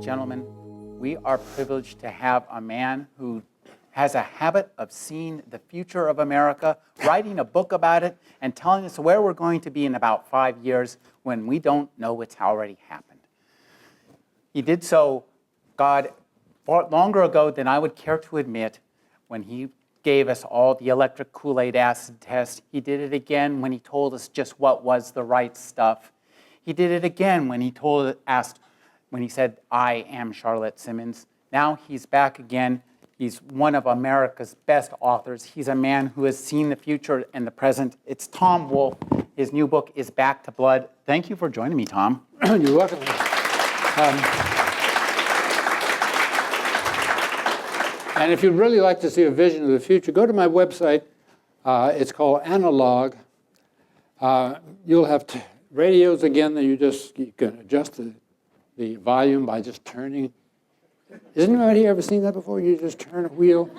gentlemen, we are privileged to have a man who has a habit of seeing the future of America, writing a book about it, and telling us where we're going to be in about 5 years when we don't know it's already happened. He did so, God, far longer ago than I would care to admit, when he gave us all the electric Kool-Aid acid test. He did it again when he told us just what was the right stuff. He did it again when he said, I am Charlotte Simmons. Now he's back again. He's one of America's best authors. He's a man who has seen the future and the present. It's Tom Wolfe. His new book is Back to Blood. Thank you for joining me, Tom. You're welcome. And if you'd really like to see a vision of the future, go to my website. It's called Analog. You'll have radios again that you can adjust the volume by just turning. Has anybody ever seen that before? You just turn a wheel.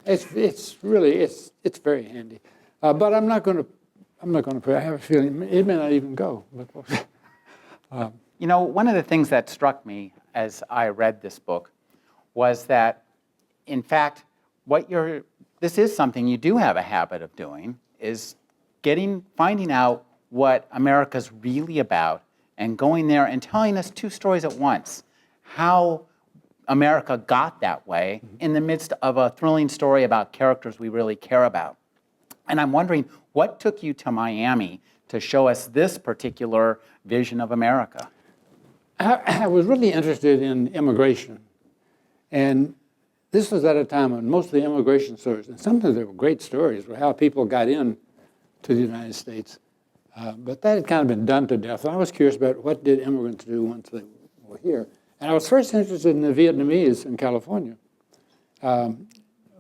It's very handy. But I'm not going to. I have a feeling it may not even go. You know, one of the things that struck me as I read this book was that, in fact, this is something you do have a habit of doing, is finding out what America's really about and going there and telling us two stories at once. How America got that way in the midst of a thrilling story about characters we really care about. And I'm wondering, what took you to Miami to show us this particular vision of America? I was really interested in immigration. And this was at a time when most of the immigration stories, and sometimes they were great stories, were how people got in to the United States. But that had kind of been done to death. And I was curious about what did immigrants do once they were here. And I was first interested in the Vietnamese in California,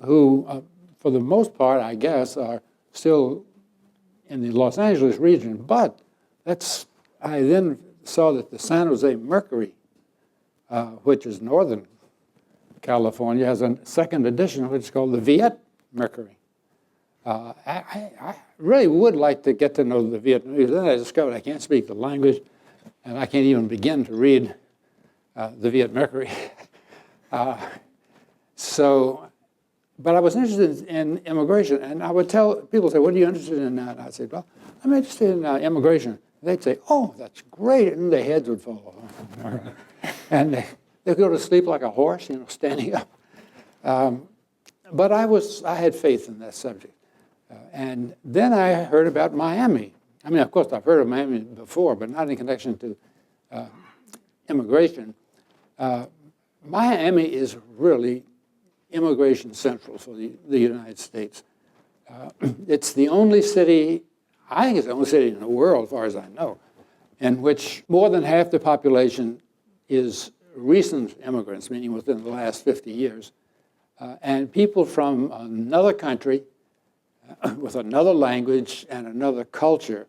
who, for the most part, I guess, are still in the Los Angeles region. But I then saw that the San Jose Mercury, which is northern California, has a second edition, which is called the Viet Mercury. I really would like to get to know the Vietnamese. Then I discovered I can't speak the language, and I can't even begin to read the Viet Mercury. But I was interested in immigration, and I would tell people, say, what are you interested in now? And I'd say, well, I'm interested in immigration. They'd say, oh, that's great, and their heads would fall off. And they'd go to sleep like a horse, standing up. But I had faith in that subject. And then I heard about Miami. I mean, of course, I've heard of Miami before, but not in connection to immigration. Miami is really immigration central for the United States. It's the only city, I think it's the only city in the world, as far as I know, in which more than half the population is recent immigrants, meaning within the last 50 years. And people from another country with another language and another culture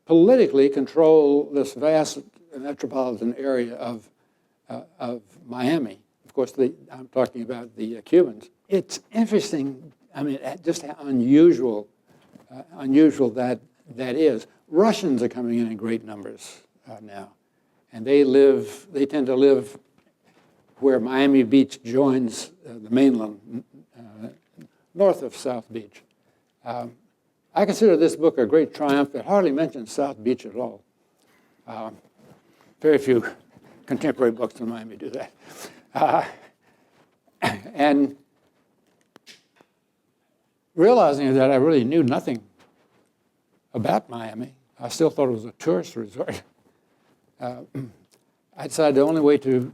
politically control this vast metropolitan area of Miami. Of course, I'm talking about the Cubans. It's interesting, I mean, just how unusual that is. Russians are coming in great numbers now. And they tend to live where Miami Beach joins the mainland, north of South Beach. I consider this book a great triumph. It hardly mentions South Beach at all. Very few contemporary books in Miami do that. And realizing that I really knew nothing about Miami, I still thought it was a tourist resort. I decided the only way to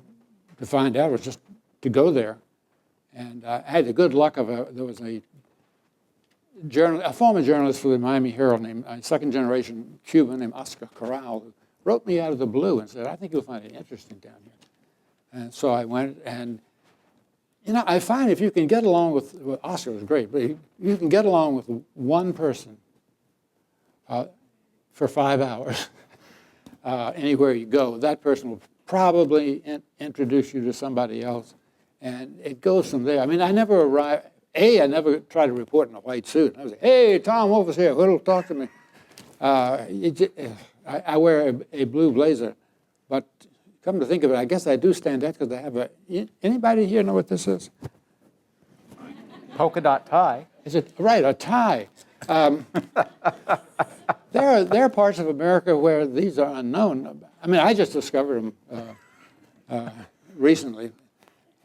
find out was just to go there. And I had the good luck of there was a former journalist for the Miami Herald named second-generation Cuban named Oscar Corral, who wrote me out of the blue and said, I think you'll find it interesting down here. And so I went, and I find if you can get along with Oscar was great, but you can get along with one person for 5 hours anywhere you go, that person will probably introduce you to somebody else, and it goes from there. I mean, I never tried to report in a white suit. I was like, hey, Tom Wolfe is here. Who'll talk to me? I wear a blue blazer, but come to think of it, I guess I do stand out because I have a, anybody here know what this is? Polka dot tie. Is it, right, a tie. There are parts of America where these are unknown. I mean, I just discovered them recently.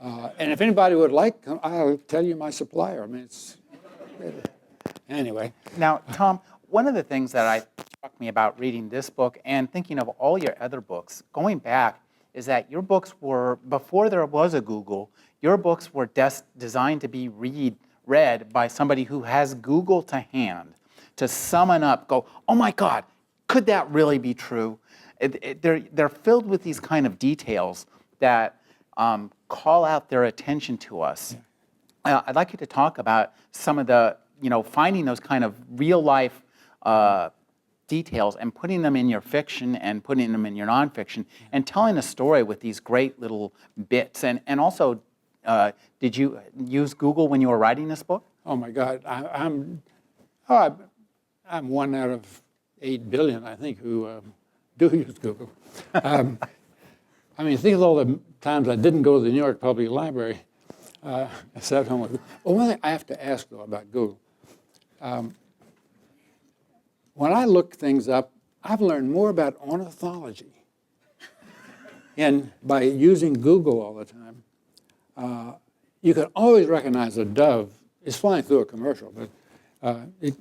And if anybody would like, I'll tell you my supplier. I mean, it's, anyway. Now, Tom, one of the things that struck me about reading this book and thinking of all your other books, going back, is that your books were, before there was a Google, your books were designed to be read by somebody who has Google to hand, to summon up, go, oh my God, could that really be true? They're filled with these kind of details that call out their attention to us. I'd like you to talk about some of the, finding those kind of real life details and putting them in your fiction and putting them in your nonfiction and telling a story with these great little bits. And also, did you use Google when you were writing this book? Oh my God, I'm 1 out of 8 billion, I think, who do use Google. I mean, think of all the times I didn't go to the New York Public Library. I sat home with. Oh, one thing I have to ask though about Google. When I look things up, I've learned more about ornithology, and by using Google all the time, you can always recognize a dove is flying through a commercial, but it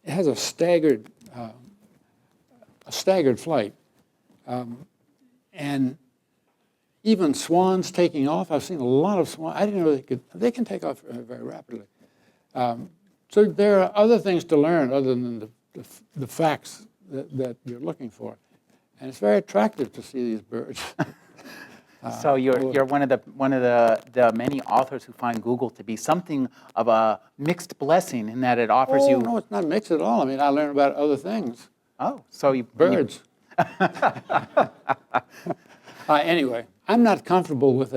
has a staggered flight, and even swans taking off. I've seen a lot of swans. I didn't know they can take off very rapidly. So there are other things to learn other than the facts that you're looking for, and it's very attractive to see these birds. So you're one of the many authors who find Google to be something of a mixed blessing in that it offers you. No, it's not mixed at all. I mean, I learn about other things. Oh, so you birds. Anyway, I'm not comfortable with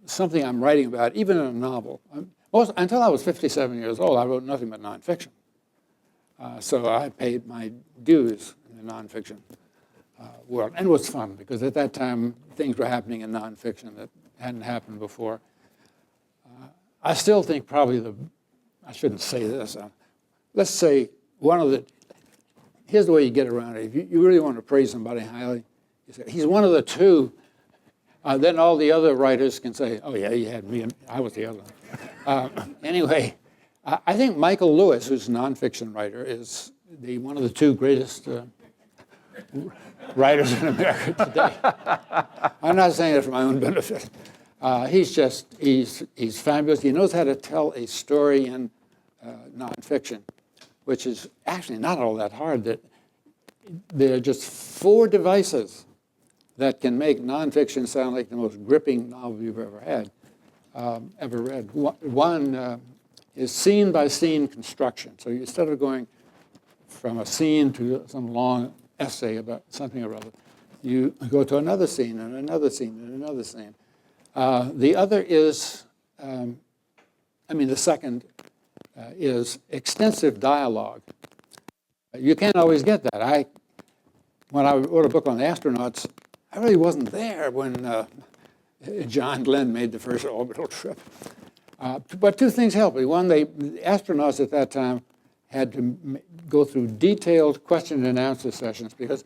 something I'm writing about, even in a novel. Until I was 57 years old, I wrote nothing but nonfiction. So I paid my dues in the nonfiction world. And it was fun, because at that time, things were happening in nonfiction that hadn't happened before. I still think probably I shouldn't say this. Let's say here's the way you get around it. If you really want to praise somebody highly, you say, he's one of the two. Then all the other writers can say, oh yeah, you had me, and I was the other one. Anyway, I think Michael Lewis, who's a nonfiction writer, is one of the two greatest writers in America today. I'm not saying it for my own benefit. He's fabulous. He knows how to tell a story in nonfiction, which is actually not all that hard. That there are just 4 devices that can make nonfiction sound like the most gripping novel you've ever read. One is scene-by-scene construction. So instead of going from a scene to some long essay about something or other, you go to another scene and another scene and another scene. The other is, the second is extensive dialogue. You can't always get that. When I wrote a book on the astronauts, I really wasn't there when John Glenn made the first orbital trip. But 2 things helped me. One, the astronauts at that time had to go through detailed question and answer sessions, because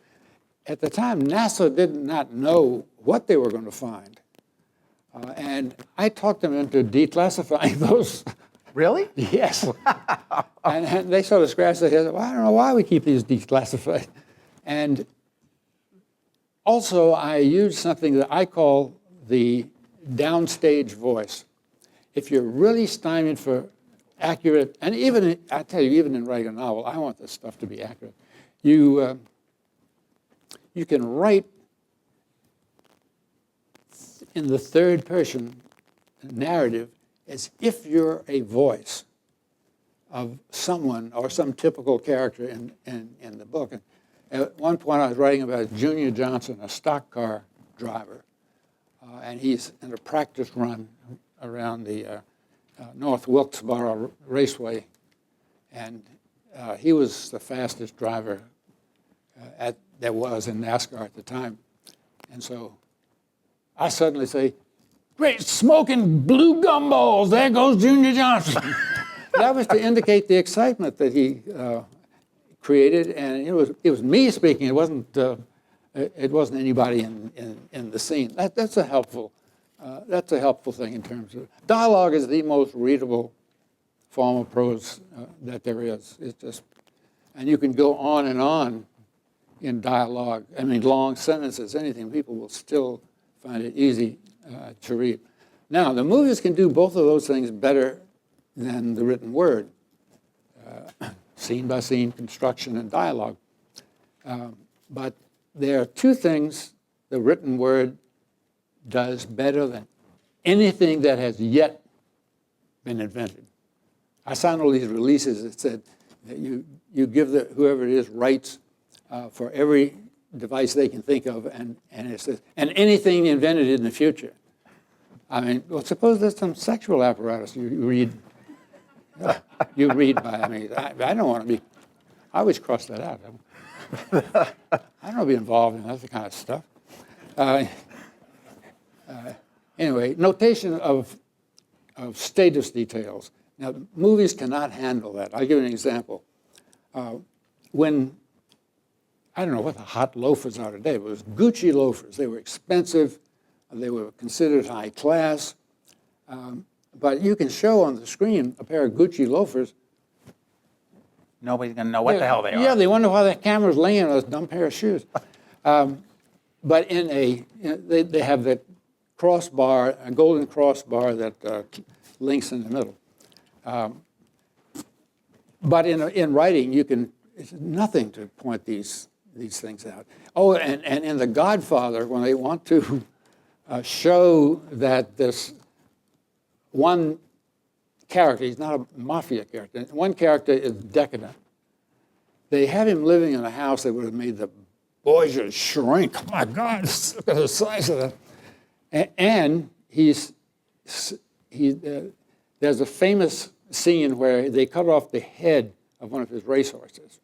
at the time, NASA did not know what they were going to find. And I talked them into declassifying those. Really? Yes. And they sort of scratched their heads. Well, I don't know why we keep these declassified. And also, I use something that I call the downstage voice. If you're really stymied for accurate, and I tell you, even in writing a novel, I want this stuff to be accurate. You can write in the third person narrative as if you're a voice of someone or some typical character in the book. And at one point, I was writing about Junior Johnson, a stock car driver, and he's in a practice run around the North Wilkesboro Raceway, and he was the fastest driver there was in NASCAR at the time. And so I suddenly say, "Great smoking blue gumballs, there goes Junior Johnson." That was to indicate the excitement that he created, and it was me speaking. It wasn't anybody in the scene. That's a helpful thing in terms of dialogue. Is the most readable form of prose that there is. It's just, and you can go on and on in dialogue. I mean, long sentences, anything. People will still find it easy to read. Now, the movies can do both of those things better than the written word, scene by scene construction and dialogue. But there are two things the written word does better than anything that has yet been invented. I signed all these releases that said that you give whoever it is rights for every device they can think of, and it says, and anything invented in the future. I mean, well, suppose there's some sexual apparatus you read by. I mean, I don't want to be. I always cross that out. I don't want to be involved in that kind of stuff. Anyway, notation of status details. Now, movies cannot handle that. I'll give you an example. When, I don't know what the hot loafers are today, but it was Gucci loafers. They were expensive. They were considered high class. But you can show on the screen a pair of Gucci loafers. Nobody's going to know what the hell they are. Yeah, they wonder why that camera's laying on this dumb pair of shoes. But they have that crossbar, a golden crossbar that links in the middle. But in writing, it's nothing to point these things out. Oh, and in The Godfather, when they want to show that this one character, he's not a mafia character, one character is decadent, they have him living in a house that would have made the boys just shrink. Oh my God, look at the size of that. And there's a famous scene where they cut off the head of one of his racehorses.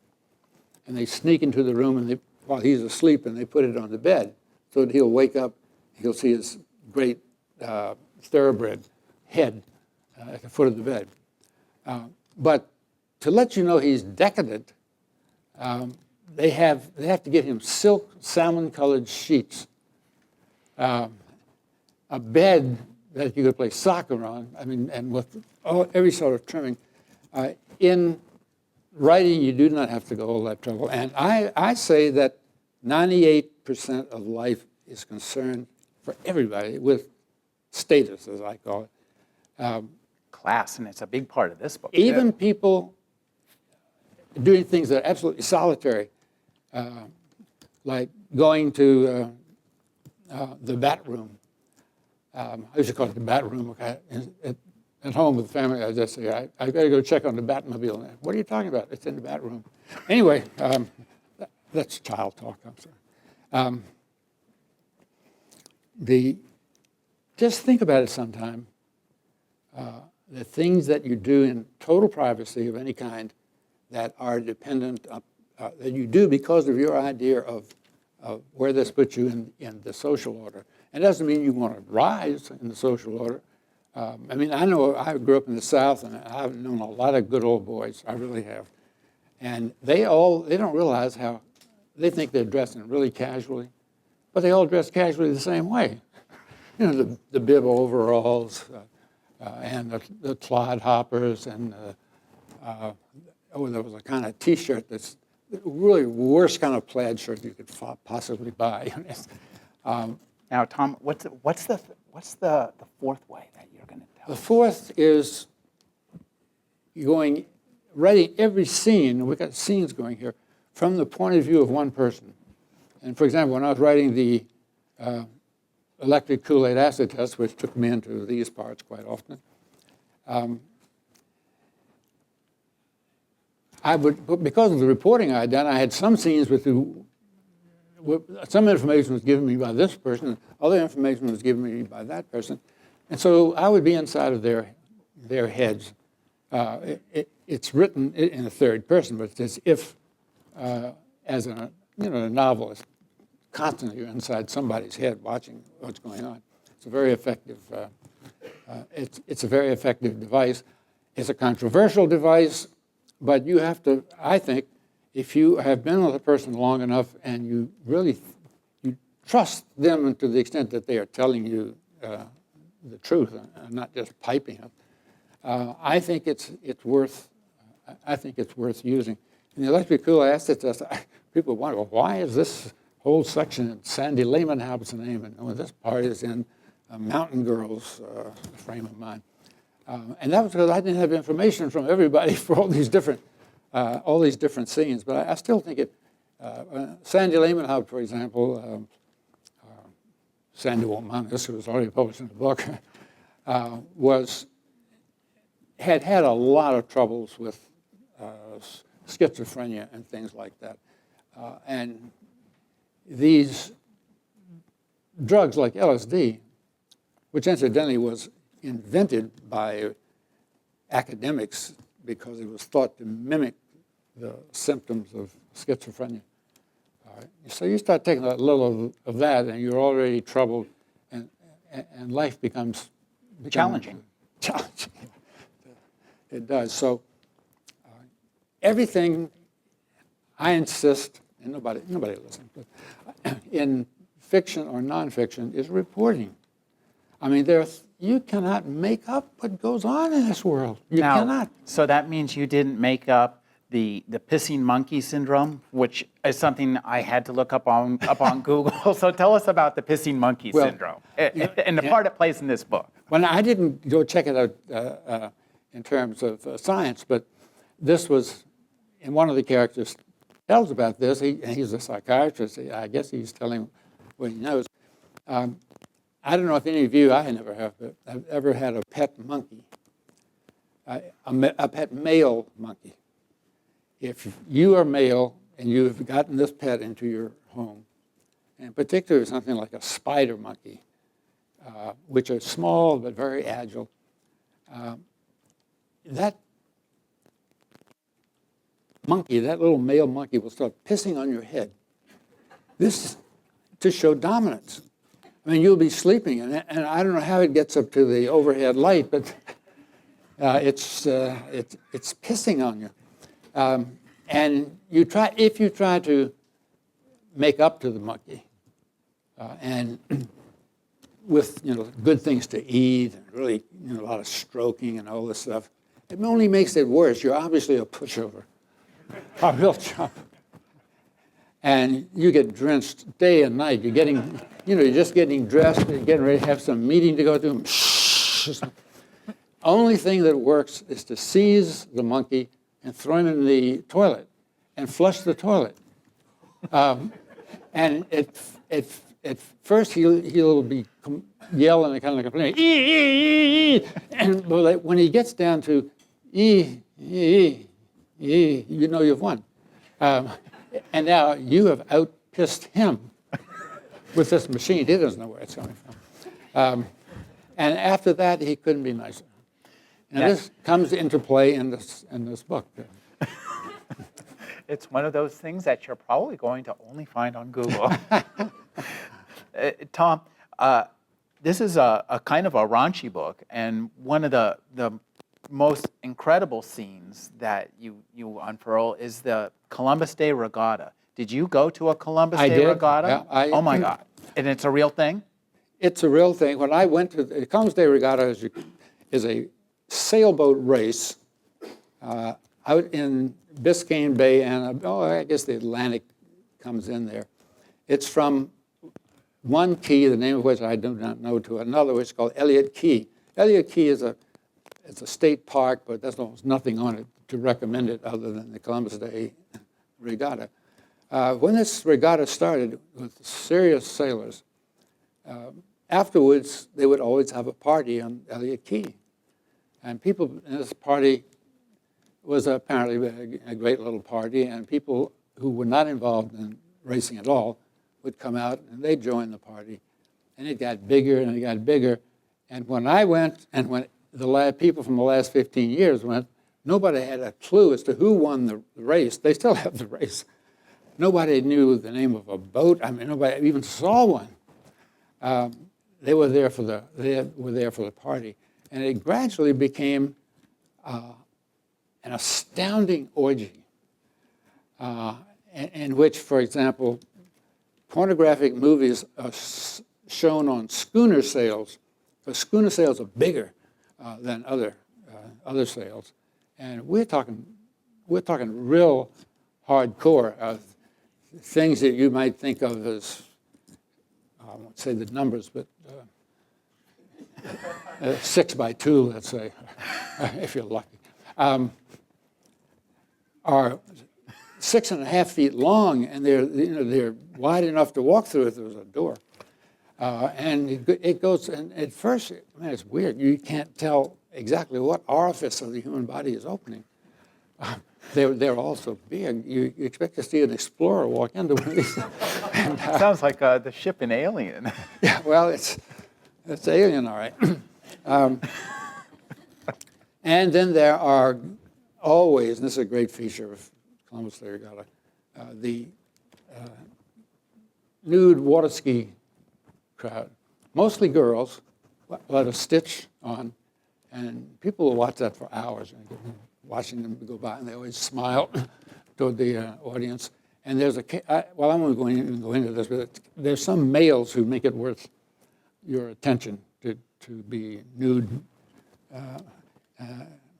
And they sneak into the room and while he's asleep, and they put it on the bed so that he'll wake up, he'll see his great thoroughbred head at the foot of the bed. But to let you know he's decadent, they have to get him silk salmon-colored sheets, a bed that you could play soccer on, I mean, and with every sort of trimming. In writing, you do not have to go all that trouble. And I say that 98% of life is concerned for everybody with status, as I call it. Class, and it's a big part of this book. Even people doing things that are absolutely solitary, like going to the bat room. I used to call it the bat room. At home with the family, I just say, I've got to go check on the Batmobile. What are you talking about? It's in the bat room. Anyway, that's child talk, I'm sorry. Just think about it sometime. The things that you do in total privacy of any kind that are dependent, that you do because of your idea of where this puts you in the social order. It doesn't mean you want to rise in the social order. I mean, I know I grew up in the South, and I've known a lot of good old boys. I really have. And they don't realize how, they think they're dressing really casually, but they all dress casually the same way. You know, the bib overalls, and the clodhoppers, and there was a kind of T-shirt that's really worst kind of plaid shirt you could possibly buy. Now, Tom, what's the fourth way that you're going to tell? The fourth is writing every scene. We've got scenes going here from the point of view of one person. And for example, when I was writing the electric Kool-Aid acid test, which took me into these parts quite often, because of the reporting I had done, I had some scenes some information was given me by this person, other information was given me by that person, and so I would be inside of their heads. It's written in a third person, but it's as if as a novel is constantly you're inside somebody's head watching what's going on. It's a very effective. It's a very effective device. It's a controversial device, but you have to. I think, if you have been with a person long enough and you really you trust them to the extent that they are telling you the truth and not just piping it, I think it's worth. I think it's worth using. In the electric cool assets, people wonder, well, why is this whole section in Sandy Lehmanhaupt's name, and this part is in Mountain Girl's frame of mind. And that was because I didn't have information from everybody for all these different scenes. But I still think it. Sandy Lehmanhaupt, for example, Sandy won't mind this, who was already published in the book, had a lot of troubles with schizophrenia and things like that, and these drugs like LSD, which incidentally was invented by academics because it was thought to mimic the symptoms of schizophrenia. So you start taking a little of that, and you're already troubled, and life becomes challenging. Challenging. It does. So everything, I insist, and nobody listens, but in fiction or nonfiction is reporting. I mean, you cannot make up what goes on in this world. You cannot. So that means you didn't make up the pissing monkey syndrome, which is something I had to look up on Google. So tell us about the pissing monkey syndrome and the part it plays in this book. Well, I didn't go check it out in terms of science, but this was, and one of the characters tells about this. He's a psychiatrist. I guess he's telling what he knows. I don't know if any of you, I never have, but I've ever had a pet monkey, a pet male monkey. If you are male and you've gotten this pet into your home, and particularly something like a spider monkey, which are small but very agile, that monkey, that little male monkey, will start pissing on your head. This is to show dominance. I mean, you'll be sleeping, and I don't know how it gets up to the overhead light, but it's pissing on you. And if you try to make up to the monkey, and with good things to eat and really a lot of stroking and all this stuff, it only makes it worse. You're obviously a pushover, a real chump. And you get drenched day and night. You're getting, you're just getting dressed and getting ready to have some meeting to go to. Only thing that works is to seize the monkey and throw him in the toilet and flush the toilet. And at first he'll be yelling and kind of complaining, and when he gets down to you know you've won. And now you have out-pissed him with this machine. He doesn't know where it's coming from. And after that, he couldn't be nicer. And this comes into play in this book. It's one of those things that you're probably going to only find on Google. Tom, this is a kind of a raunchy book, and one of the most incredible scenes that you unfurl is the Columbus Day Regatta. Did you go to a Columbus Day Regatta? Yeah, oh my God! And it's a real thing? It's a real thing. When I went to the Columbus Day Regatta is a sailboat race out in Biscayne Bay, and I guess the Atlantic comes in there. It's from one key, the name of which I do not know, to another, which is called Elliott Key. Elliott Key is a state park, but there's almost nothing on it to recommend it other than the Columbus Day Regatta. When this regatta started with serious sailors, afterwards they would always have a party on Elliott Key. And people in this party was apparently a great little party, and people who were not involved in racing at all would come out and they'd join the party. And it got bigger and it got bigger. And when I went, and when the people from the last 15 years went, nobody had a clue as to who won the race. They still have the race. Nobody knew the name of a boat. I mean, nobody even saw one. They were there for the party, and it gradually became an astounding orgy, in which, for example, pornographic movies are shown on schooner sails. The schooner sails are bigger than other sails, and we're talking real hardcore things that you might think of as, I won't say the numbers, but 6 by 2, let's say, if you're lucky, are 6.5 feet long, and they're wide enough to walk through if there was a door. And it goes, and at first, man, it's weird. You can't tell exactly what orifice of the human body is opening. They're all so big. You expect to see an explorer walk into one of these. And, sounds like the ship in Alien. yeah, well, it's Alien, all right. And then there are always, and this is a great feature of Columbus Regatta, the nude water ski crowd, mostly girls, let a stitch on, and people will watch that for hours, watching them go by, and they always smile toward the audience. And there's well, I won't go into this, but there's some males who make it worth your attention to be nude. And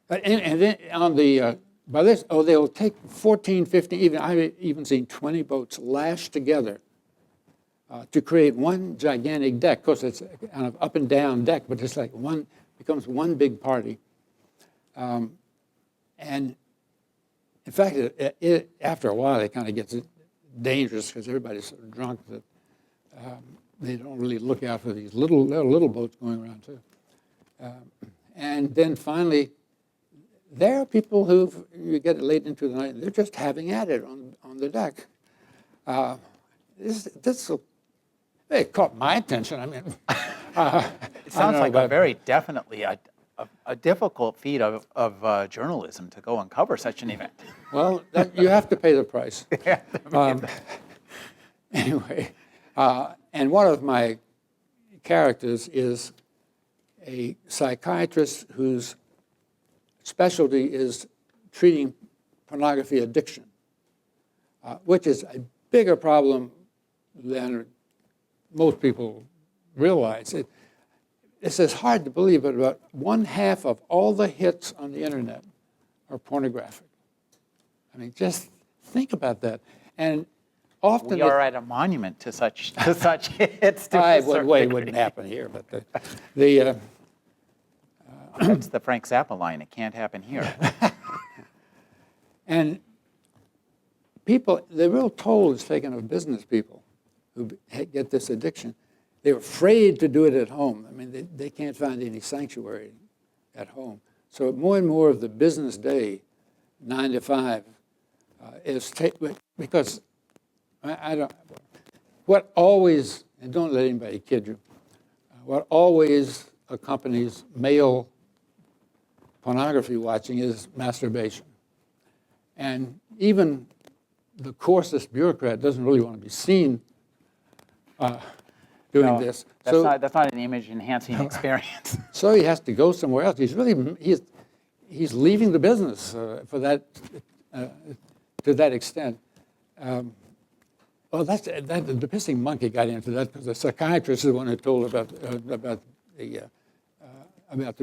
then on the, by this, they'll take 14, 15, I've even seen 20 boats lashed together to create one gigantic deck. Of course, it's kind of up and down deck, but it's like becomes one big party. And in fact, after a while, it kind of gets dangerous because everybody's so drunk that they don't really look out for these little boats going around too. And then finally, there are people who, you get late into the night, they're just having at it on the deck. It caught my attention. I mean, it sounds like very definitely a difficult feat of journalism to go and cover such an event. Well, you have to pay the price. Anyway, and one of my characters is a psychiatrist whose specialty is treating pornography addiction, which is a bigger problem than most people realize. It's hard to believe, but about 1/2 of all the hits on the internet are pornographic. I mean, just think about that. And often we are at a monument to such hits. It wouldn't happen here, but that's the Frank Zappa line. It can't happen here. And people, the real toll is taken of business people who get this addiction. They're afraid to do it at home. I mean, they can't find any sanctuary at home. So more and more of the business day, 9 to 5, is because what always, and don't let anybody kid you, what always accompanies male pornography watching is masturbation. And even the coarsest bureaucrat doesn't really want to be seen doing this. That's not an image-enhancing experience. So he has to go somewhere else. He's leaving the business for that to that extent. Well, the pissing monkey got into that because the psychiatrist is the one who told about the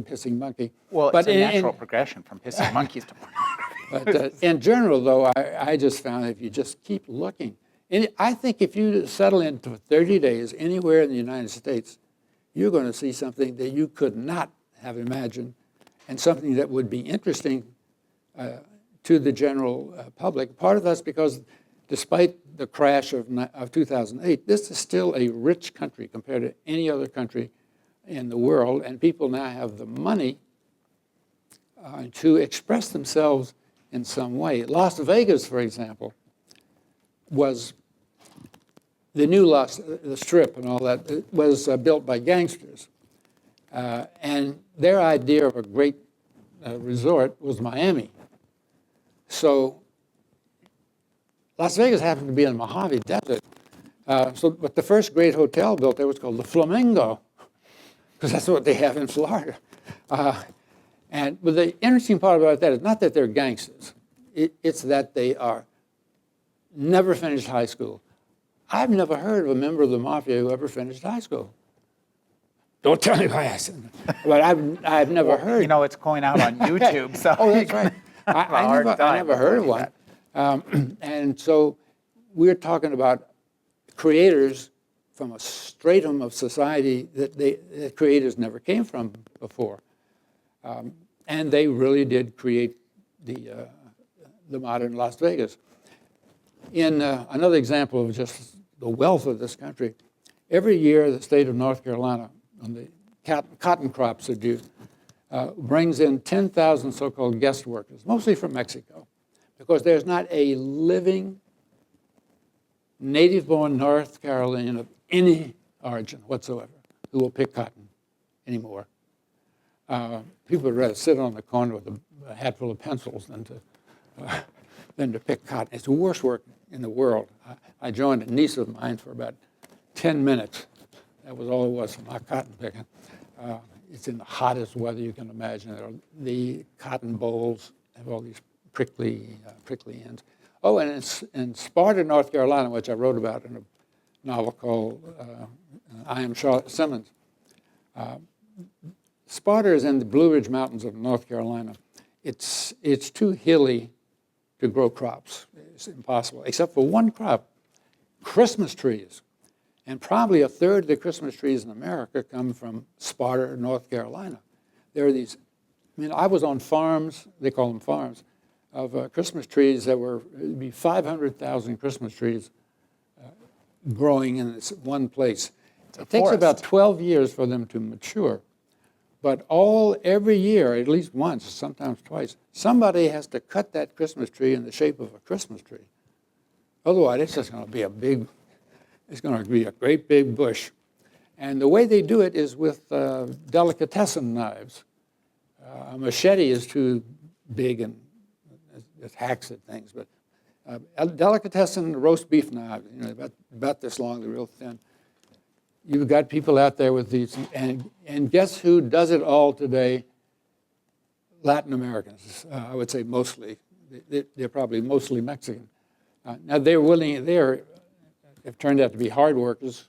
pissing monkey. Well, it's a natural progression from pissing monkeys to pornography. But in general, though, I just found if you just keep looking, and I think if you settle into 30 days anywhere in the United States, you're going to see something that you could not have imagined, and something that would be interesting to the general public. Part of that's because despite the crash of 2008, this is still a rich country compared to any other country in the world, and people now have the money to express themselves in some way. Las Vegas, for example, was the new the Strip and all that, it was built by gangsters. And their idea of a great resort was Miami. So Las Vegas happened to be in the Mojave Desert. But the first great hotel built there was called the Flamingo, because that's what they have in Florida. But the interesting part about that is not that they're gangsters. It's that they are never finished high school. I've never heard of a member of the mafia who ever finished high school. Don't tell me why I said that. But I've never heard. You know, it's going out on YouTube, so Oh, that's right. I never heard of one. And so we're talking about creators from a stratum of society that creators never came from before. And they really did create the modern Las Vegas. In another example of just the wealth of this country, every year the state of North Carolina, when the cotton crops are due, brings in 10,000 so-called guest workers, mostly from Mexico, because there's not a living native-born North Carolinian of any origin whatsoever who will pick cotton anymore. People would rather sit on the corner with a hat full of pencils than to pick cotton. It's the worst work in the world. I joined a niece of mine for about 10 minutes. That was all it was for my cotton picking. It's in the hottest weather you can imagine. The cotton bolls have all these prickly ends. Oh, and in Sparta, North Carolina, which I wrote about in a novel called I Am Charlotte Simmons. Sparta is in the Blue Ridge Mountains of North Carolina. It's too hilly to grow crops. It's impossible, except for one crop, Christmas trees. And probably a third of the Christmas trees in America come from Sparta, North Carolina. There are these, I was on farms, they call them farms, of Christmas trees that it'd be 500,000 Christmas trees growing in this one place. It takes about 12 years for them to mature. But every year, at least once, sometimes twice, somebody has to cut that Christmas tree in the shape of a Christmas tree. Otherwise, it's just going to be it's going to be a great big bush. And the way they do it is with delicatessen knives. A machete is too big and it hacks at things, but delicatessen roast beef knives, about this long, they're real thin. You've got people out there with these, and guess who does it all today? Latin Americans, I would say mostly. They're probably mostly Mexican. Now they've turned out to be hard workers.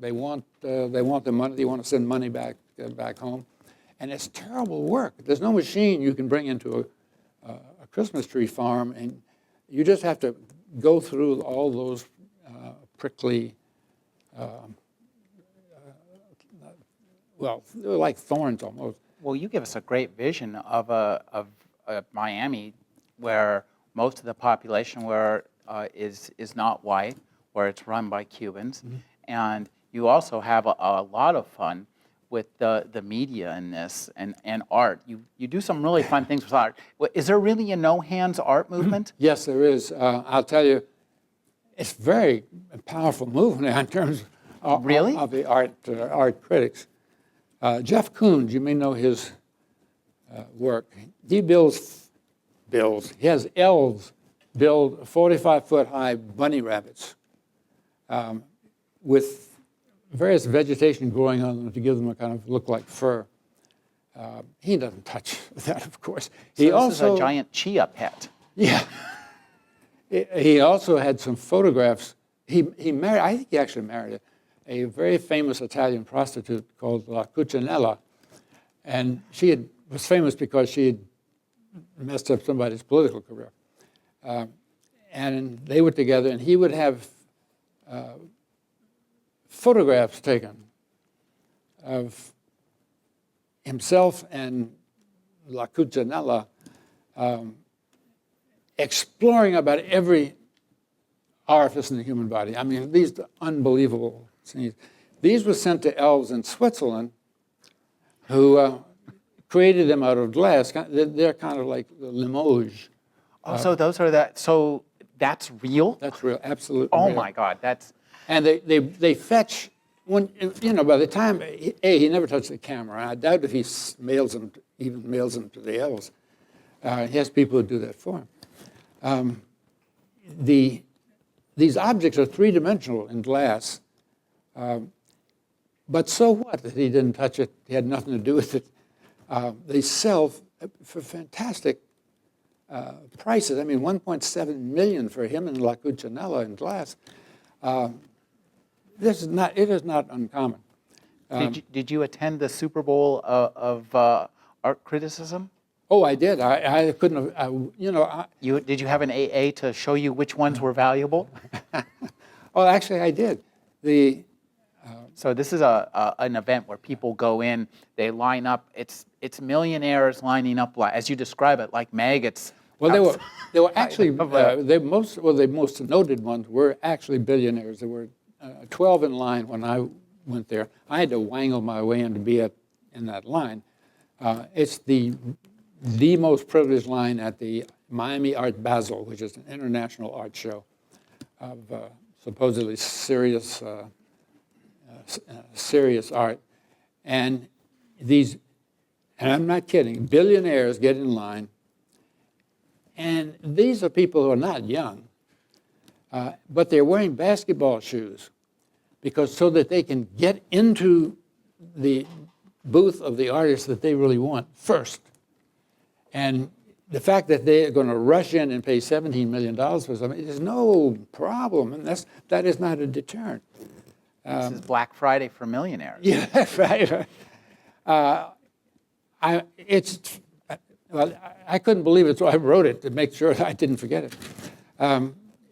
They want the money. They want to send money back home, and it's terrible work. There's no machine you can bring into a Christmas tree farm, and you just have to go through all those prickly. Well, they're like thorns almost. Well, you give us a great vision of Miami, where most of the population is not white, where it's run by Cubans, and you also have a lot of fun with the media in this and art. You do some really fun things with art. Is there really a no-hands art movement? Yes, there is. I'll tell you, it's very powerful movement in terms of the art critics. Jeff Koons, you may know his work. He he has elves build 45-foot-high bunny rabbits with various vegetation growing on them to give them a kind of look like fur. He doesn't touch that, of course. This is a giant chia pet. Yeah. He also had some photographs. He married, I think he actually married a very famous Italian prostitute called La Cucinella. And she was famous because she had messed up somebody's political career. And they were together, and he would have photographs taken of himself and La Cucinella exploring about every orifice in the human body. I mean, these are unbelievable scenes. These were sent to elves in Switzerland who created them out of glass. They're kind of like the Limoges. So so that's real? That's real, absolutely Oh real. my God, that's... And they fetch, by the time, he never touched the camera. I doubt if he mails them to the elves. He has people who do that for him. these objects are three-dimensional in glass, but so what that he didn't touch it? He had nothing to do with it. They sell for fantastic prices. I mean, 1.7 million for him and La Cucinella in glass. It is not uncommon. Did you attend the Super Bowl of art criticism? Oh, I did. I couldn't have, Did you have an AA to show you which ones were valuable? Oh, actually, I did. So this is an event where people go in, they line up. It's millionaires lining up, as you describe it, like maggots. Well, they were actually the most noted ones were actually billionaires. There were 12 in line when I went there. I had to wangle my way in to be in that line. It's the most privileged line at the Miami Art Basel, which is an international art show of supposedly serious art. And I'm not kidding, billionaires get in line, and these are people who are not young, but they're wearing basketball shoes so that they can get into the booth of the artist that they really want first. And the fact that they're going to rush in and pay $17 million for something is no problem, and that is not a deterrent. This is Black Friday for millionaires. Yeah, right. I couldn't believe it, so I wrote it to make sure I didn't forget it.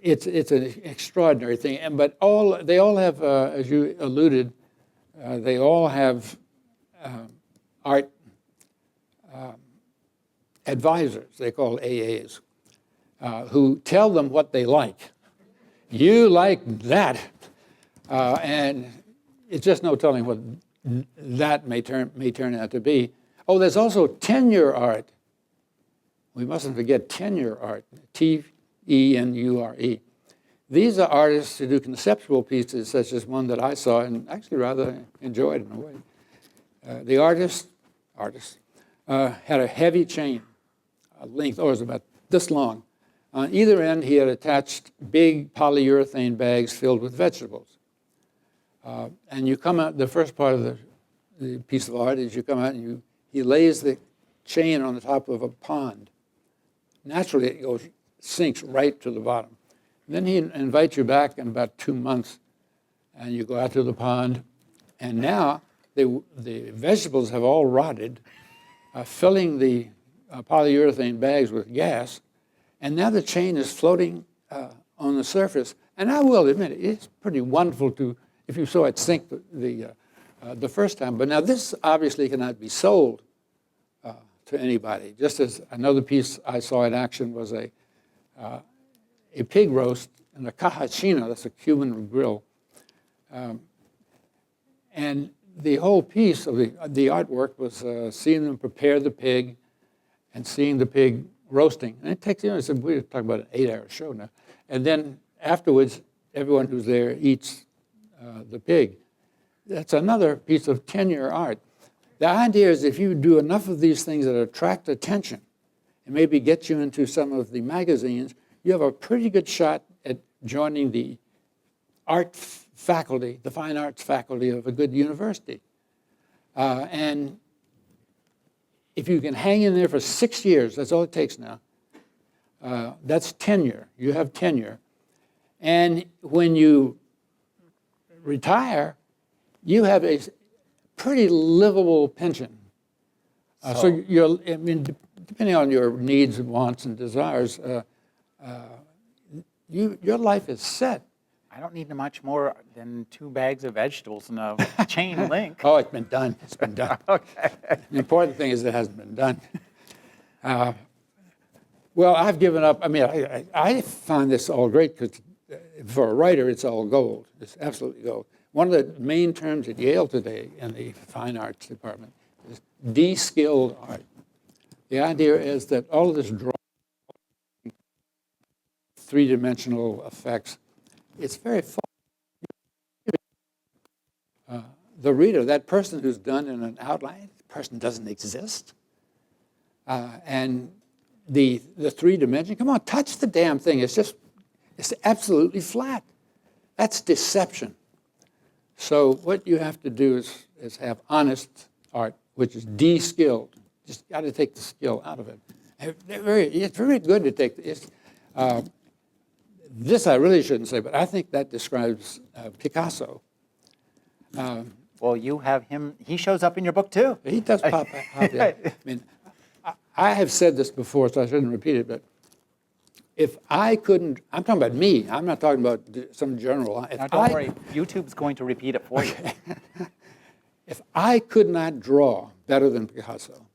It's an extraordinary thing, but they all have, as you alluded, they all have art advisors, they call AAs, who tell them what they like. You like that, and it's just no telling what that may turn out to be. Oh, there's also tenure art. We mustn't forget tenure art, T-E-N-U-R-E. These are artists who do conceptual pieces, such as one that I saw and actually rather enjoyed in a way. The artist had a heavy chain, a length, it was about this long. On either end, he had attached big polyurethane bags filled with vegetables. And you come out, the first part of the piece of art is you come out and he lays the chain on the top of a pond. Naturally, it sinks right to the bottom. And then he invites you back in about 2 months, and you go out to the pond, and now the vegetables have all rotted, filling the polyurethane bags with gas, and now the chain is floating on the surface. And I will admit, it's pretty wonderful if you saw it sink the first time. But now this obviously cannot be sold to anybody. Just as another piece I saw in action was a pig roast in a cajachina, that's a Cuban grill. And the whole piece of the artwork was seeing them prepare the pig and seeing the pig roasting. And it takes, we're talking about an 8-hour show now. And then afterwards, everyone who's there eats the pig. That's another piece of tenure art. The idea is if you do enough of these things that attract attention and maybe get you into some of the magazines, you have a pretty good shot at joining the art faculty, the fine arts faculty of a good university. And if you can hang in there for 6 years, that's all it takes now. That's tenure. You have tenure. And when you retire, you have a pretty livable pension. So depending on your needs and wants and desires, your life is set. I don't need much more than 2 bags of vegetables and a chain link. Oh, it's been done. It's been done. Okay. The important thing is it hasn't been done. Well, I've given up. I mean, I find this all great because for a writer, it's all gold. It's absolutely gold. One of the main terms at Yale today in the fine arts department is de-skilled art. The idea is that all of this drawing, three-dimensional effects, it's very fun. The reader, that person who's done in an outline, the person doesn't exist. And the 3 dimension, come on, touch the damn thing. It's just It's absolutely flat. That's deception. So what you have to do is have honest art, which is de-skilled. Just got to take the skill out of it. It's very good to take this. This I really shouldn't say, but I think that describes Picasso. Well, you have him. He shows up in your book too. He does pop out. Yeah. I mean, I have said this before, so I shouldn't repeat it, but if I couldn't, I'm talking about me, I'm not talking about some general. Now, don't worry, YouTube's going to repeat it for you. If I could not draw better than Picasso,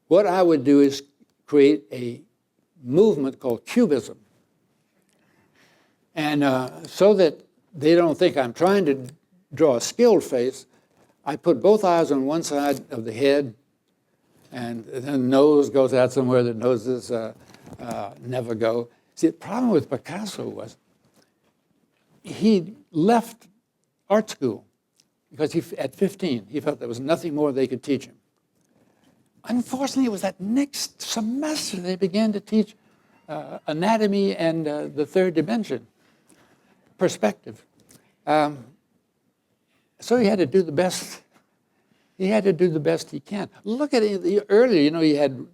what I would do is create a movement called Cubism. And so that they don't think I'm trying to draw a skilled face, I put both eyes on one side of the head, and then the nose goes out somewhere. The noses never go. See, the problem with Picasso was he left art school because at 15, he felt there was nothing more they could teach him. Unfortunately, it was that next semester they began to teach anatomy and the third dimension, perspective. So he had to do the best. He had to do the best he can. Look at it earlier. He had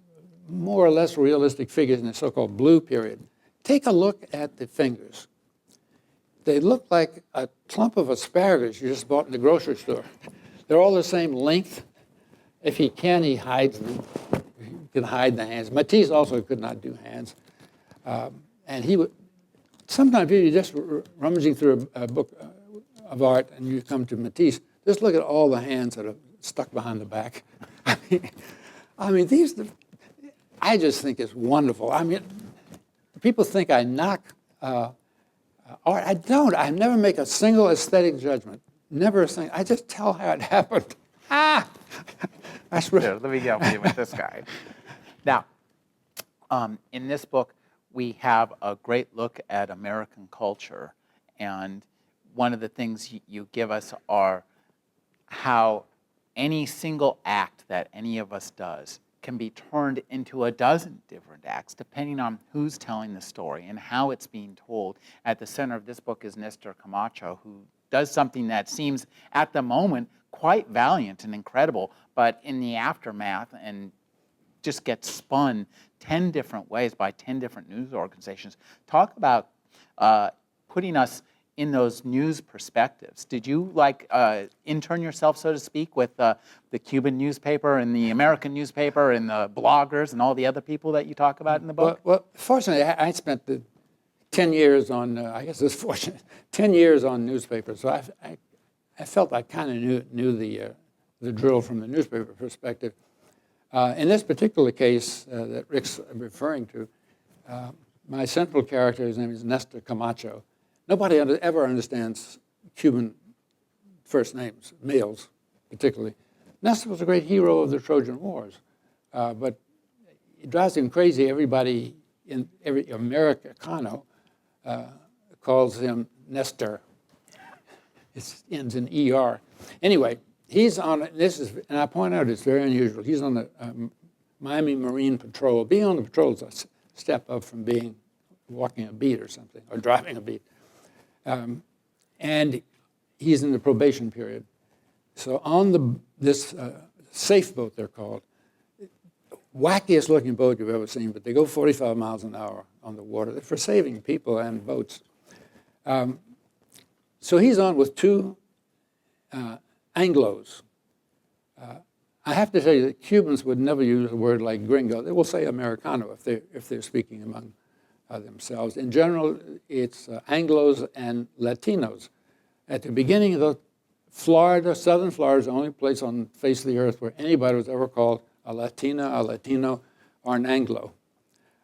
more or less realistic figures in the so-called blue period. Take a look at the fingers. They look like a clump of asparagus you just bought in the grocery store. They're all the same length. If he can, he hides them. He can hide the hands. Matisse also could not do hands. And he would, sometimes you're just rummaging through a book of art and you come to Matisse, just look at all the hands that are stuck behind the back. I mean, I just think it's wonderful. I mean, people think I knock art. I don't. I never make a single aesthetic judgment. Never a single. I just tell how it happened. That's really. Here, let me help you with this guy. Now, in this book, we have a great look at American culture, and one of the things you give us are how any single act that any of us does can be turned into a dozen different acts, depending on who's telling the story and how it's being told. At the center of this book is Nestor Camacho, who does something that seems, at the moment, quite valiant and incredible, but in the aftermath and just gets spun 10 different ways by 10 different news organizations. Talk about putting us in those news perspectives. Did you intern yourself, so to speak, with the Cuban newspaper and the American newspaper and the bloggers and all the other people that you talk about in the book? Well, fortunately, I spent the 10 years on, I guess it's fortunate, 10 years on newspapers. So I felt I kind of knew the drill from the newspaper perspective. In this particular case that Rick's referring to, my central character, his name is Nestor Camacho. Nobody ever understands Cuban first names, males particularly. Nestor was a great hero of the Trojan Wars, but it drives him crazy. Everybody in every Americano calls him Nestor. It ends in ER. Anyway, he's on, and I point out it's very unusual, he's on the Miami Marine Patrol. Being on the patrol is a step up from walking a beat or something, or driving a beat. And he's in the probation period. So on this safe boat, they're called, wackiest looking boat you've ever seen, but they go 45 miles an hour on the water. They're for saving people and boats. So he's on with two Anglos. I have to tell you that Cubans would never use a word like gringo. They will say Americano if they're speaking among themselves. In general, it's Anglos and Latinos. At the beginning of Florida, southern Florida is the only place on the face of the earth where anybody was ever called a Latina, a Latino, or an Anglo.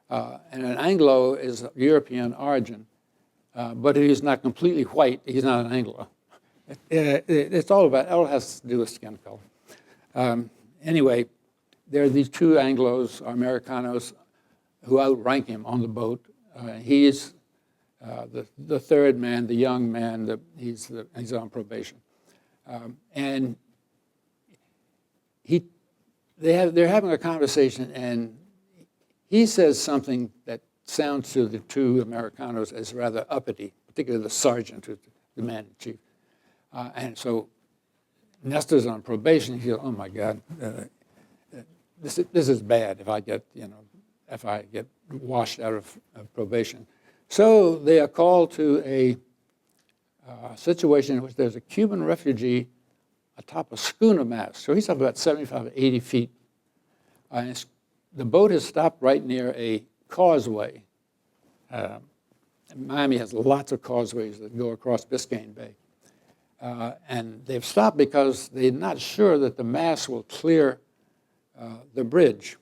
And an Anglo is of European origin, but he's not completely white. He's not an Anglo. It all has to do with skin color. Anyway, there are these two Anglos, or Americanos, who outrank him on the boat. He's the third man, the young man. He's on probation, and they're having a conversation, and he says something that sounds to the two Americanos as rather uppity, particularly the sergeant, who's the commander-in-chief. And so Nestor's on probation. He goes, oh my God, this is bad if I get, washed out of probation. So they are called to a situation in which there's a Cuban refugee atop a schooner mast. So he's up about 75 or 80 feet. And the boat has stopped right near a causeway. Miami has lots of causeways that go across Biscayne Bay. And they've stopped because they're not sure that the mast will clear the bridge.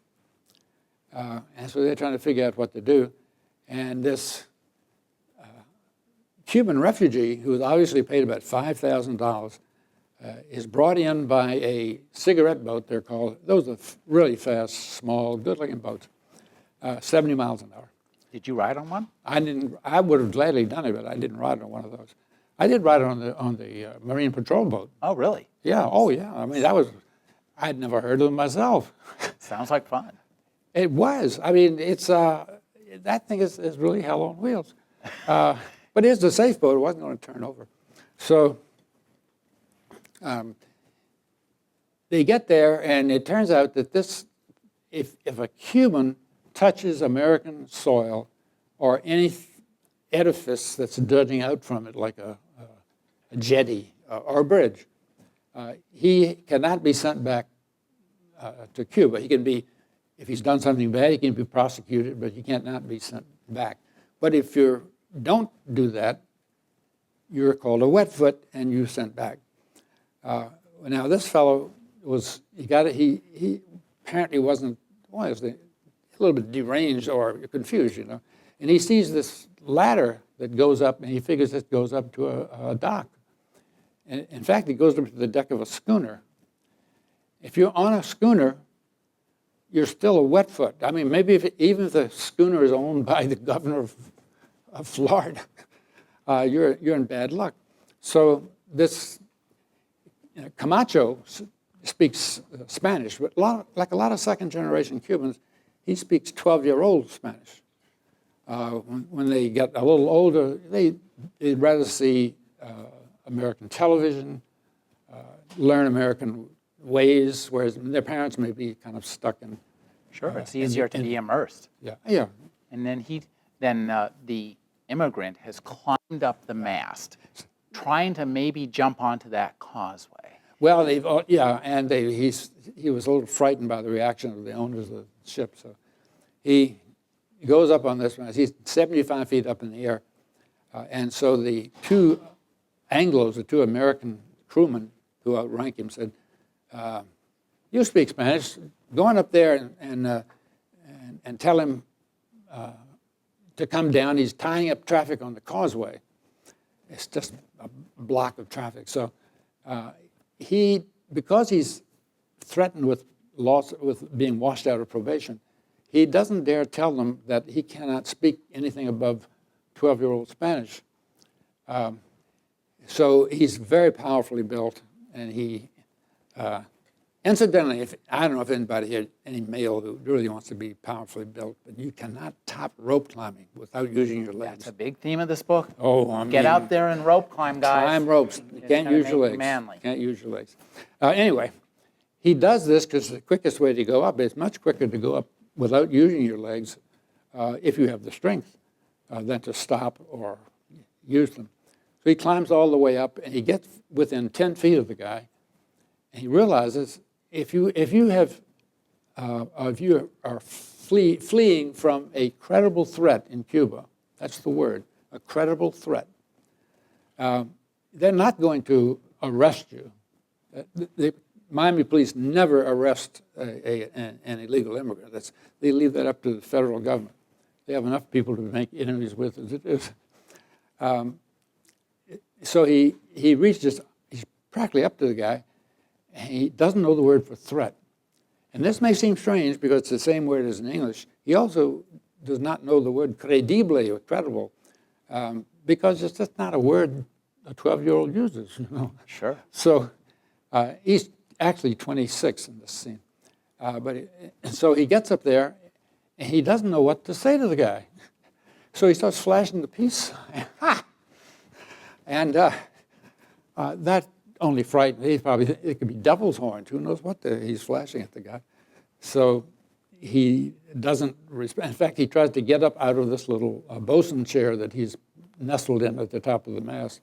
And so they're trying to figure out what to do. And this Cuban refugee, who was obviously paid about $5,000, is brought in by a cigarette boat, they're called. Those are really fast, small, good-looking boats, 70 miles an hour. Did you ride on one? I didn't. I would have gladly done it, but I didn't ride on one of those. I did ride on the Marine Patrol boat. Oh, really? Yeah. Oh, yeah. I mean, I'd never heard of them myself. Sounds like fun. It was. I mean, it's that thing is really hell on wheels. But it's a safe boat. It wasn't going to turn over. So they get there, and it turns out that if a Cuban touches American soil or any edifice that's jutting out from it, like a jetty or a bridge, he cannot be sent back to Cuba. He can be, if he's done something bad, he can be prosecuted, but he cannot be sent back. But if you don't do that, you're called a wet foot and you're sent back. Now this fellow he apparently wasn't, well, he was a little bit deranged or confused, and he sees this ladder that goes up, and he figures it goes up to a dock. And in fact, it goes up to the deck of a schooner. If you're on a schooner, you're still a wet foot. I mean, maybe even if the schooner is owned by the governor of Florida, you're in bad luck. So this Camacho speaks Spanish, but like a lot of second-generation Cubans, he speaks 12-year-old Spanish. When they get a little older, they'd rather see American television, learn American ways, whereas their parents may be kind of stuck in. Sure, it's easier to be immersed. Yeah, yeah. And then the immigrant has climbed up the mast, trying to maybe jump onto that causeway. Well, he was a little frightened by the reaction of the owners of the ship, so he goes up on this mast. He's 75 feet up in the air, and so the two Anglos, the two American crewmen who outrank him, said, "You speak Spanish. Go on up there and tell him to come down. He's tying up traffic on the causeway. It's just a block of traffic." So because he's threatened with being washed out of probation, he doesn't dare tell them that he cannot speak anything above 12-year-old Spanish. So he's very powerfully built, and he, incidentally, I don't know if anybody here, any male who really wants to be powerfully built, but you cannot top rope climbing without using your legs. That's a big theme of this book. Oh, I mean, get out there and rope climb, guys. Climb ropes. You can't use your legs. Manly. Can't use your legs. Anyway, he does this because the quickest way to go up, it's much quicker to go up without using your legs if you have the strength than to stop or use them. So he climbs all the way up, and he gets within 10 feet of the guy, and he realizes if you are fleeing from a credible threat in Cuba, that's the word, a credible threat, they're not going to arrest you. The Miami police never arrest an illegal immigrant. They leave that up to the federal government. They have enough people to make enemies with as it is. So he reaches, he's practically up to the guy, and he doesn't know the word for threat. And this may seem strange because it's the same word as in English. He also does not know the word credible or credible because it's just not a word a 12-year-old uses. Sure. So he's actually 26 in this scene. So he gets up there, and he doesn't know what to say to the guy. So he starts flashing the peace sign. Ha! And that only frightened. He probably, it could be devil's horns. Who knows what he's flashing at the guy. So he doesn't respond. In fact, he tries to get up out of this little bosun chair that he's nestled in at the top of the mast.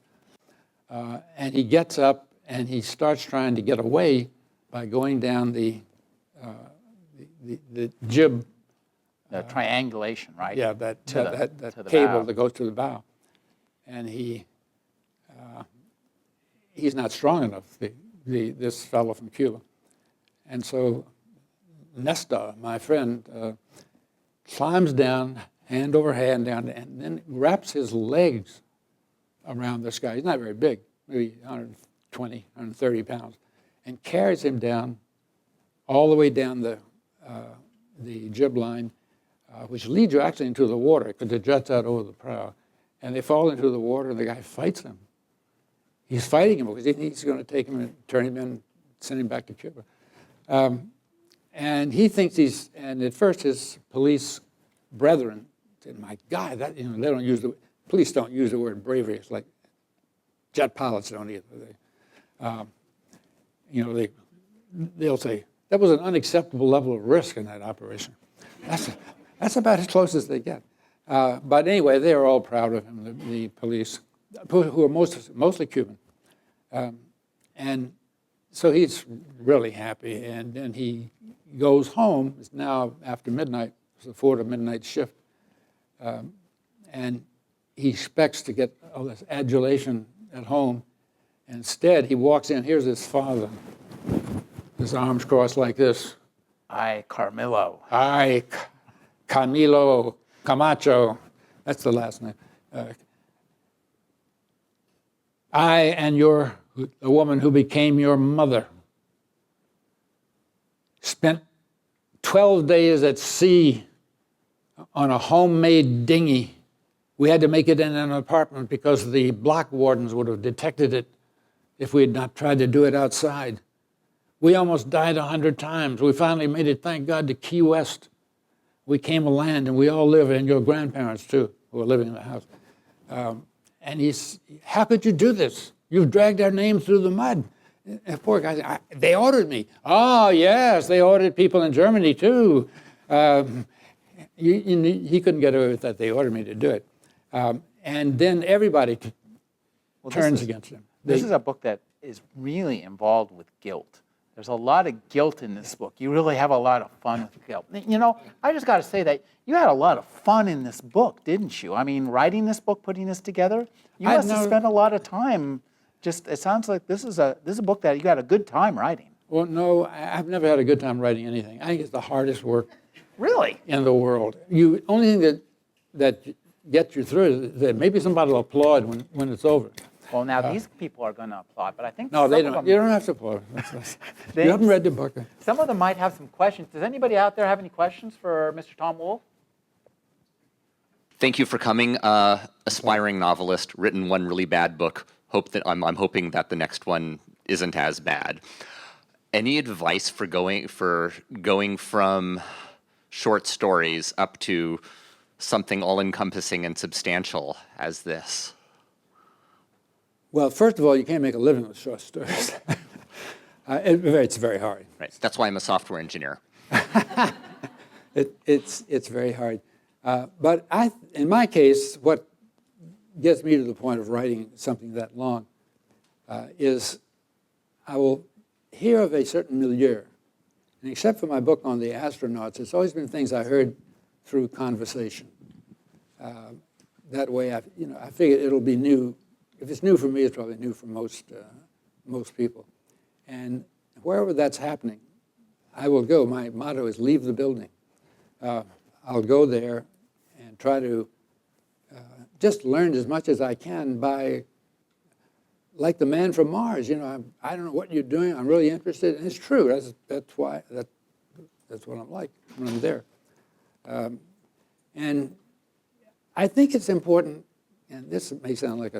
And he gets up and he starts trying to get away by going down the jib. The triangulation, right? Yeah, that the cable bow. that goes to the bow. And he's not strong enough, this fellow from Cuba. And so Nestor, my friend, climbs down, hand over hand down, and then wraps his legs around this guy. He's not very big, maybe 120, 130 pounds, and carries him down all the way down the jib line, which leads you actually into the water because it juts out over the prow. And they fall into the water, and the guy fights him. He's fighting him because he's going to take him and turn him in, send him back to Cuba. And he thinks and at first his police brethren said, my God, that, they don't use police don't use the word bravery. It's like jet pilots don't either. They'll say, that was an unacceptable level of risk in that operation. That's about as close as they get. But anyway, they are all proud of him, the police, who are mostly Cuban. And so he's really happy. And then he goes home. It's now after midnight. It's a 4 to midnight shift. And he expects to get all this adulation at home. Instead, he walks in. Here's his father, his arms crossed like this. I, Carmelo. I, Camilo Camacho. That's the last name. I and the woman who became your mother spent 12 days at sea on a homemade dinghy. We had to make it in an apartment because the block wardens would have detected it if we had not tried to do it outside. We almost died 100 times. We finally made it, thank God, to Key West. We came to land, and we all live, and your grandparents, too, who are living in the house. And he's, how could you do this? You've dragged our name through the mud. And poor guy, they ordered me. Oh, yes, they ordered people in Germany, too. He couldn't get away with that. They ordered me to do it. And then everybody turns against him. This is a book that is really involved with guilt. There's a lot of guilt in this book. You really have a lot of fun with guilt. I just got to say that you had a lot of fun in this book, didn't you? I mean, writing this book, putting this together, you must have spent a lot of time. It sounds like this is a book that you had a good time writing. Well, no, I've never had a good time writing anything. I think it's the hardest work really in the world. Only thing that gets you through is that maybe somebody will applaud when it's over. Well, now these people are going to applaud, but I think no, they don't. You don't have to applaud. You haven't read the book. Some of them might have some questions. Does anybody out there have any questions for Mr. Tom Wolfe? Thank you for coming. Aspiring novelist, written one really bad book. I'm hoping that the next one isn't as bad. Any advice for going from short stories up to something all-encompassing and substantial as this? Well, first of all, you can't make a living with short stories. It's very hard. Right. That's why I'm a software engineer. It's very hard. But in my case, what gets me to the point of writing something that long is I will hear of a certain milieu. And except for my book on the astronauts, it's always been things I heard through conversation. That way, I figured it'll be new. If it's new for me, it's probably new for most people. And wherever that's happening, I will go. My motto is leave the building. I'll go there and try to just learn as much as I can by, like the man from Mars. I don't know what you're doing. I'm really interested, and it's true. That's what I'm like when I'm there. And I think it's important, and this may sound like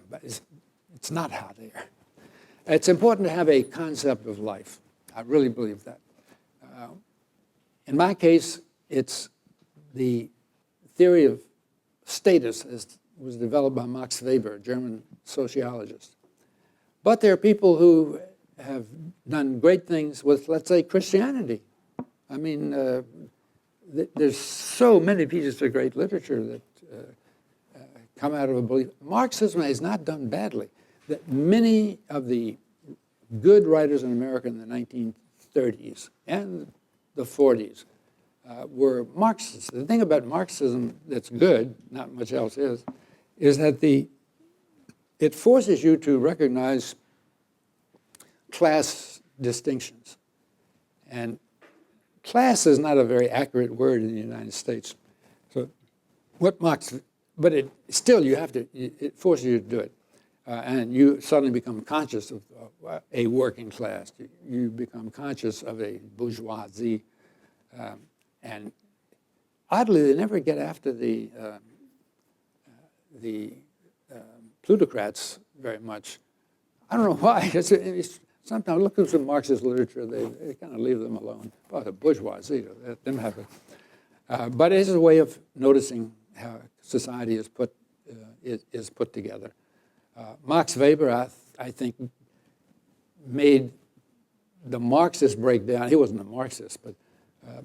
but it's not out there. It's important to have a concept of life. I really believe that. In my case, it's the theory of status was developed by Max Weber, a German sociologist. But there are people who have done great things with, let's say, Christianity. I mean, there's so many pieces of great literature that come out of a belief. Marxism has not done badly. That many of the good writers in America in the 1930s and the 40s were Marxists. The thing about Marxism that's good, not much else is that it forces you to recognize class distinctions. And class is not a very accurate word in the United States. So what Marx, but it forces you to do it. And you suddenly become conscious of a working class. You become conscious of a bourgeoisie. And oddly, they never get after the plutocrats very much. I don't know why. Sometimes look at some Marxist literature, they kind of leave them alone. Oh, the bourgeoisie, let them have it. But it is a way of noticing how society is put together. Max Weber, I think, made the Marxist breakdown. He wasn't a Marxist, but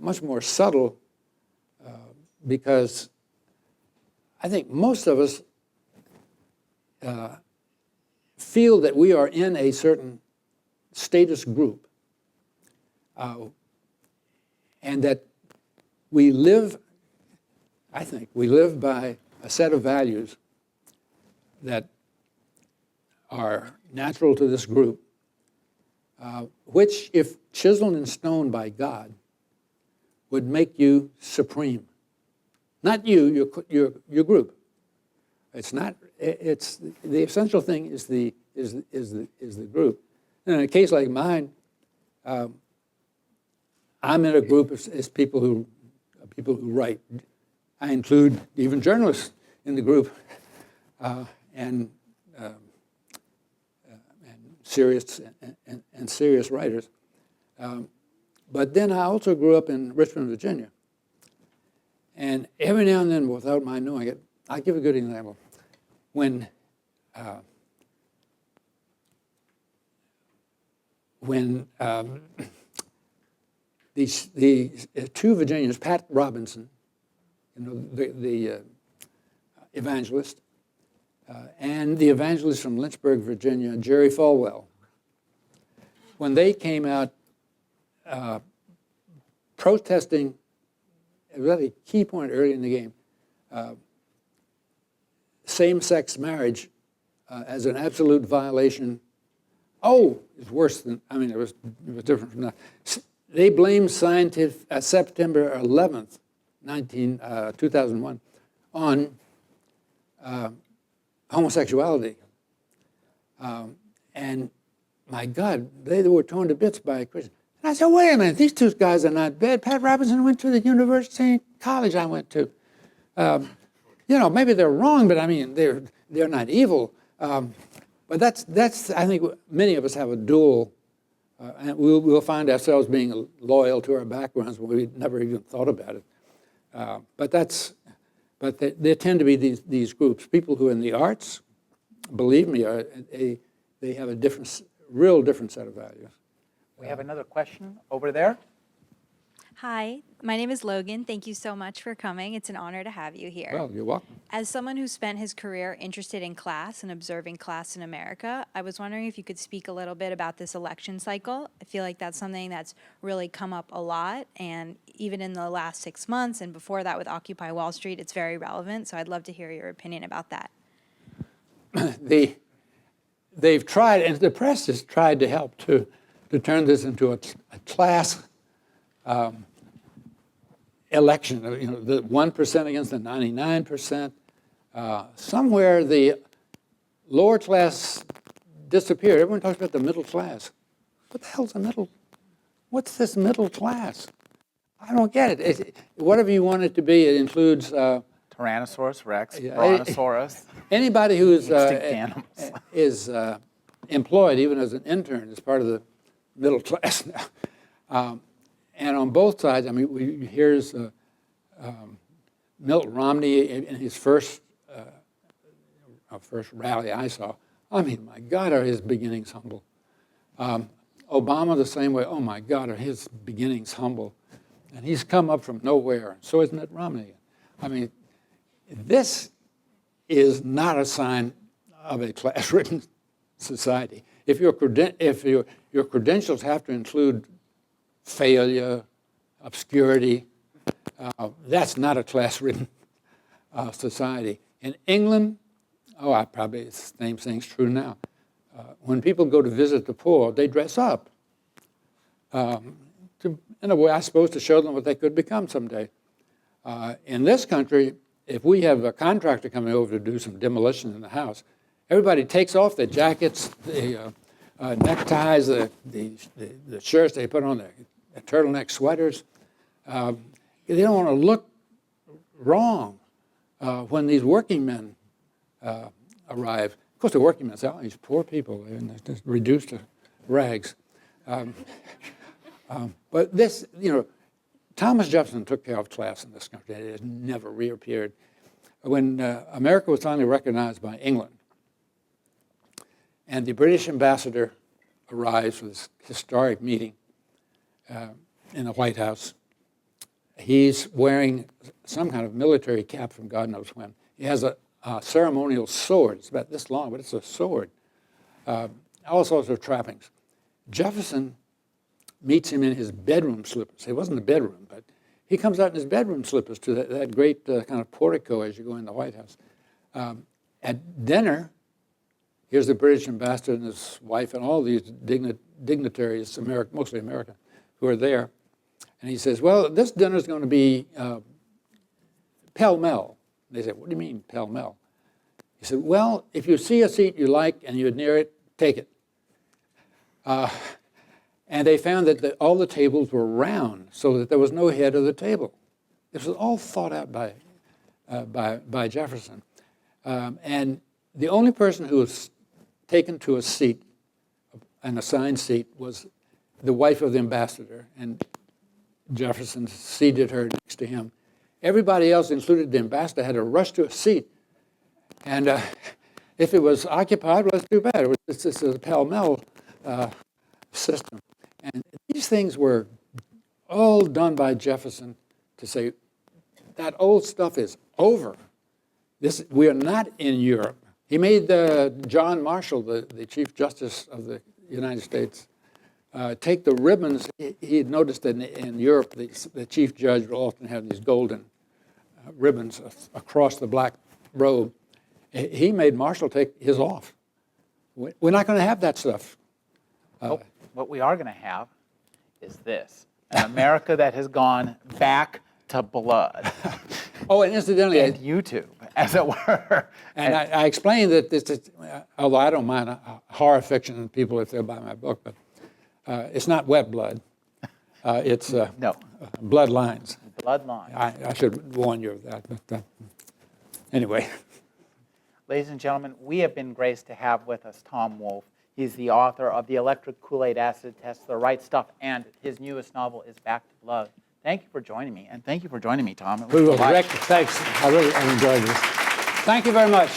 much more subtle because I think most of us feel that we are in a certain status group and that we live, I think, we live by a set of values that are natural to this group, which, if chiseled in stone by God, would make you supreme. Not you, your group. It's not. It's the essential thing is the group. And in a case like mine, I'm in a group of people who write. I include even journalists in the group, and serious writers. But then I also grew up in Richmond, Virginia. And every now and then, without my knowing it, I'll give a good example. When the two Virginians, Pat Robinson, the evangelist, and the evangelist from Lynchburg, Virginia, Jerry Falwell, when they came out protesting, it was at a key point early in the game, same-sex marriage as an absolute violation. Oh, it's worse than, I mean, it was different from that. They blamed September 11th, 2001, on homosexuality. And my God, they were torn to bits by Christians. And I said, wait a minute, these two guys are not bad. Pat Robinson went to the university college I went to. Maybe they're wrong, but I mean, they're not evil. But that's I think many of us have a dual, and we'll find ourselves being loyal to our backgrounds when we never even thought about it. But there tend to be these groups, people who are in the arts, believe me, they have a real different set of values. We have another question over there. Hi, my name is Logan. Thank you so much for coming. It's an honor to have you here. Well, you're welcome. As someone who spent his career interested in class and observing class in America, I was wondering if you could speak a little bit about this election cycle. I feel like that's something that's really come up a lot, and even in the last 6 months and before that with Occupy Wall Street, it's very relevant. So I'd love to hear your opinion about that. They've tried, and the press has tried to help to turn this into a class election. The 1% against the 99%. Somewhere the lower class disappeared. Everyone talks about the middle class. What the hell's the middle? What's this middle class? I don't get it. Whatever you want it to be, it includes Tyrannosaurus Rex, Brontosaurus. Anybody who's Extinct animals. is employed, even as an intern, is part of the middle class now. And on both sides, I mean, here's Mitt Romney in his first rally I saw, I mean, my God, are his beginnings humble. Obama the same way, oh my God, are his beginnings humble. And he's come up from nowhere. So is Mitt Romney. I mean, this is not a sign of a class-ridden society. If your credentials have to include failure, obscurity, that's not a class-ridden society. In England, I probably, the same thing's true now. When people go to visit the poor, they dress up. In a way, I suppose, to show them what they could become someday. In this country, if we have a contractor coming over to do some demolition in the house, everybody takes off their jackets, the neckties, the shirts they put on, their turtleneck sweaters. They don't want to look wrong when these working men arrive. Of course, the working men say, oh, these poor people, they're just reduced to rags. But this, Thomas Jefferson took care of class in this country. It has never reappeared. When America was finally recognized by England, and the British ambassador arrives for this historic meeting in the White House, he's wearing some kind of military cap from God knows when. He has a ceremonial sword. It's about this long, but it's a sword. All sorts of trappings. Jefferson meets him in his bedroom slippers. It wasn't the bedroom, but he comes out in his bedroom slippers to that great kind of portico as you go in the White House. At dinner, here's the British ambassador and his wife and all these dignitaries, mostly American, who are there. And he says, well, this dinner is going to be pell-mell. They said, what do you mean pell-mell? He said, well, if you see a seat you like and you're near it, take it. And they found that all the tables were round so that there was no head of the table. This was all thought out by Jefferson. And the only person who was taken to a seat, an assigned seat, was the wife of the ambassador. And Jefferson seated her next to him. Everybody else, including the ambassador, had to rush to a seat. And if it was occupied, well, it's too bad. It's a pell-mell system. And these things were all done by Jefferson to say, that old stuff is over. We are not in Europe. He made John Marshall, the Chief Justice of the United States, take the ribbons. He had noticed that in Europe, the chief judge will often have these golden ribbons across the black robe. He made Marshall take his off. We're not going to have that stuff. What we are going to have is this, an America that has gone back to blood. Oh, and incidentally, and YouTube, as it were. And I explained that this is, although I don't mind horror fiction people if they'll buy my book, but it's not wet blood. It's no. Bloodlines. Bloodlines. I should warn you of that. But anyway. Ladies and gentlemen, we have been graced to have with us Tom Wolfe. He's the author of The Electric Kool-Aid Acid Test, The Right Stuff, and his newest novel is Back to Blood. Thank you for joining me, and thank you for joining me, Tom. Rick, thanks. I really enjoyed this. Thank you very much.